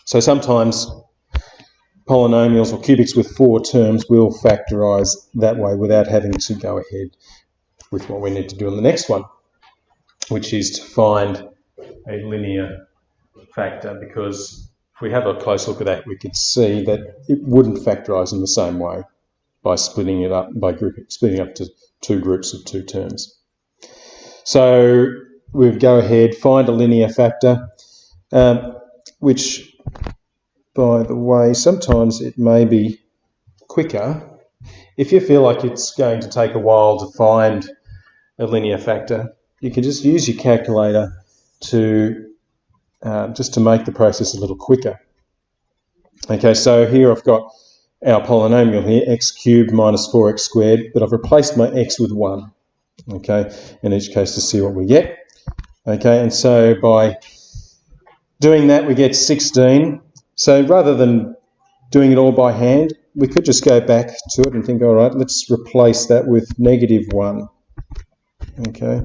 So sometimes polynomials or cubics with 4 terms will factorise that way without having to go ahead with what we need to do on the next one, which is to find a linear factor, because if we have a close look at that, we could see that it wouldn't factorise in the same way by splitting it up, splitting up to 2 groups of 2 terms. So we'll go ahead, find a linear factor, which, by the way, sometimes it may be quicker. If you feel like it's going to take a while to find a linear factor, you can just use your calculator to just to make the process a little quicker. Okay, so here I've got our polynomial here, x cubed minus 4x squared, but I've replaced my x with 1, okay, in each case to see what we get. Okay, and so by doing that we get 16. So rather than doing it all by hand, we could just go back to it and think, all right, let's replace that with -1. Okay,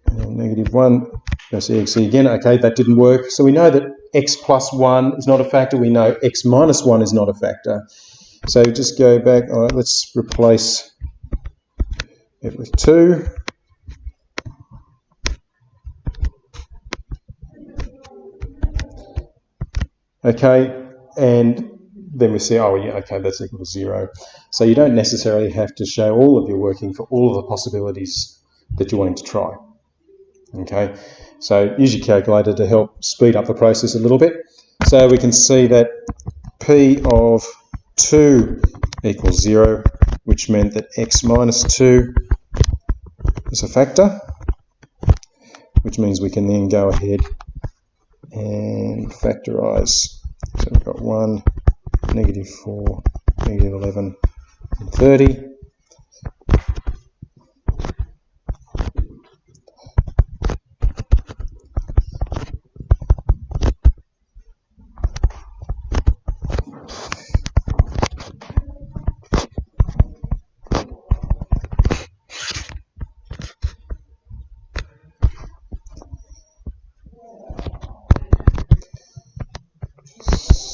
and -1 goes to x again. Okay, that didn't work. So we know that x plus 1 is not a factor. We know x minus 1 is not a factor. So just go back. All right, let's replace it with 2. Okay, and then we see, oh yeah, okay, that's equal to 0. So you don't necessarily have to show all of your working for all of the possibilities that you're wanting to try. Okay, so use your calculator to help speed up the process a little bit. So we can see that P of 2 equals 0, which meant that x minus 2 is a factor, which means we can then go ahead and factorise. So we've got 1, -4, -11, and 30.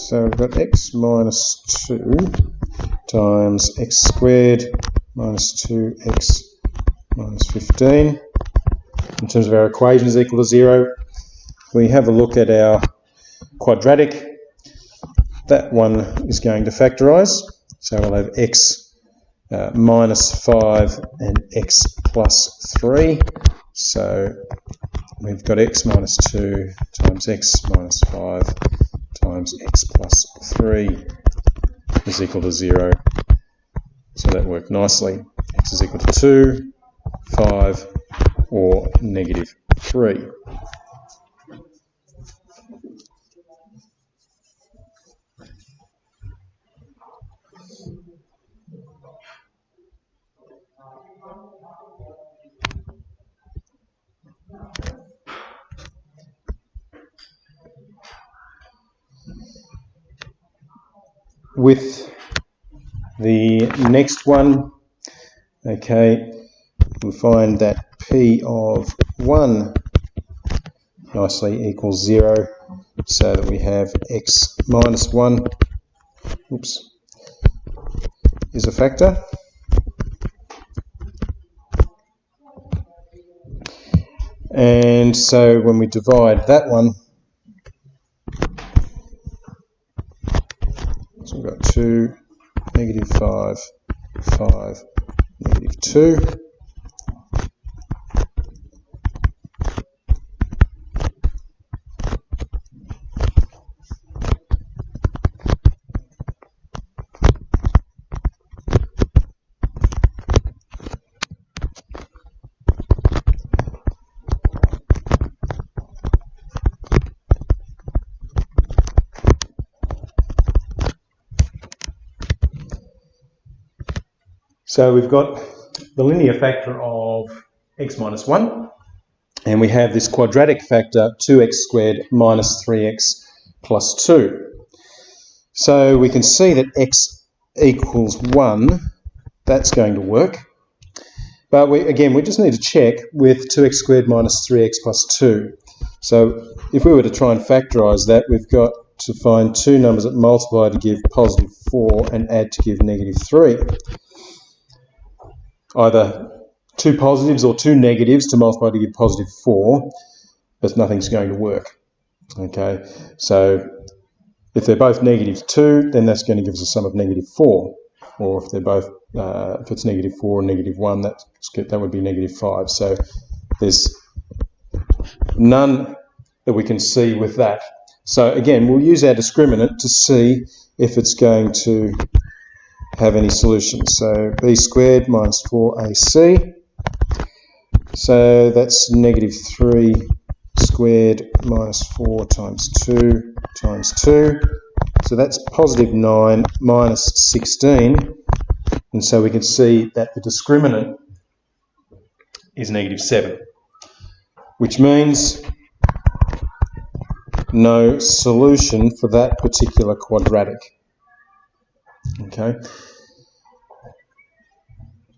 So we've got x minus 2 times x squared minus 2x minus 15. In terms of our equation is equal to 0. We have a look at our quadratic. That one is going to factorise. So we'll have x minus 5 and x plus 3. So we've got x minus 2 times x minus 5 times x plus 3 is equal to 0. So that worked nicely. X is equal to 2, 5, or -3. With the next one, okay, we find that P of 1 nicely equals 0, so that we have x minus 1, is a factor. And so when we divide that one, so we've got 2, -5, 5, -2. So we've got the linear factor of x minus 1, and we have this quadratic factor 2x squared minus 3x plus 2. So we can see that x equals 1. That's going to work. But we just need to check with 2x squared minus 3x plus 2. So if we were to try and factorise that, we've got to find two numbers that multiply to give positive 4 and add to give negative 3. Either two positives or two negatives to multiply to give positive 4, but nothing's going to work. Okay, so if they're both negative 2, then that's going to give us a sum of negative 4. Or if they're both, if it's negative 4 and negative 1, that would be negative 5. So there's none that we can see with that. So again, we'll use our discriminant to see if it's going to have any solutions. So b squared minus 4ac. So that's negative 3 squared minus 4 times 2 times 2. So that's positive 9 minus 16. And so we can see that the discriminant is negative 7, which means no solution for that particular quadratic. Okay,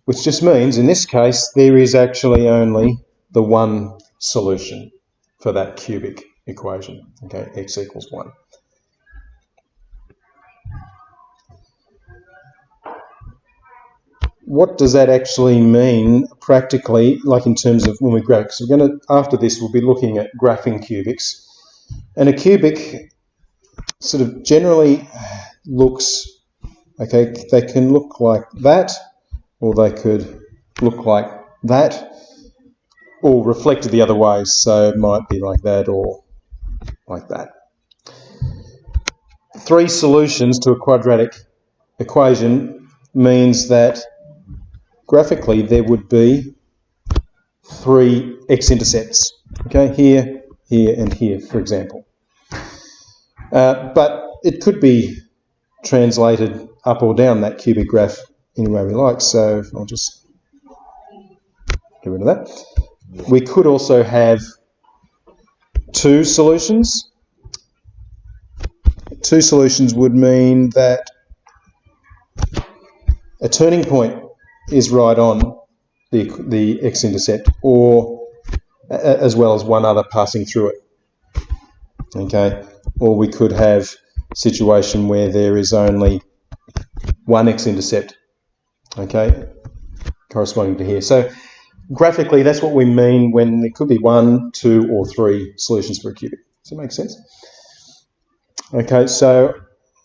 which just means in this case there is actually only the one solution for that cubic equation. Okay, x equals 1. What does that actually mean practically, like in terms of when we graph? So we're going to, after this, we'll be looking at graphing cubics. And a cubic sort of generally looks, okay, they can look like that, or they could look like that, or reflected the other way, so it might be like that or like that. 3 solutions to a quadratic equation means that graphically there would be 3 x-intercepts, okay, here, here and here, for example. But it could be translated up or down that cubic graph any way we like, so I'll just get rid of that. We could also have 2 solutions. 2 solutions would mean that a turning point is right on the x-intercept, or as well as one other passing through it. Okay, or we could have a situation where there is only one x-intercept, okay, corresponding to here. So graphically, that's what we mean when there could be 1, 2, or 3 solutions for a cubic. Does that make sense? Okay, so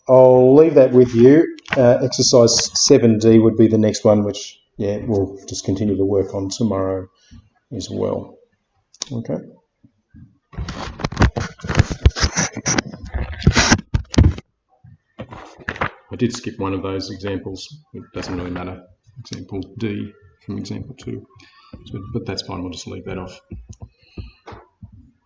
I'll leave that with you. Exercise 7D would be the next one, which, yeah, we'll just continue to work on tomorrow as well. Okay. I did skip one of those examples. It doesn't really matter. Example D from example 2. But that's fine, we'll just leave that off.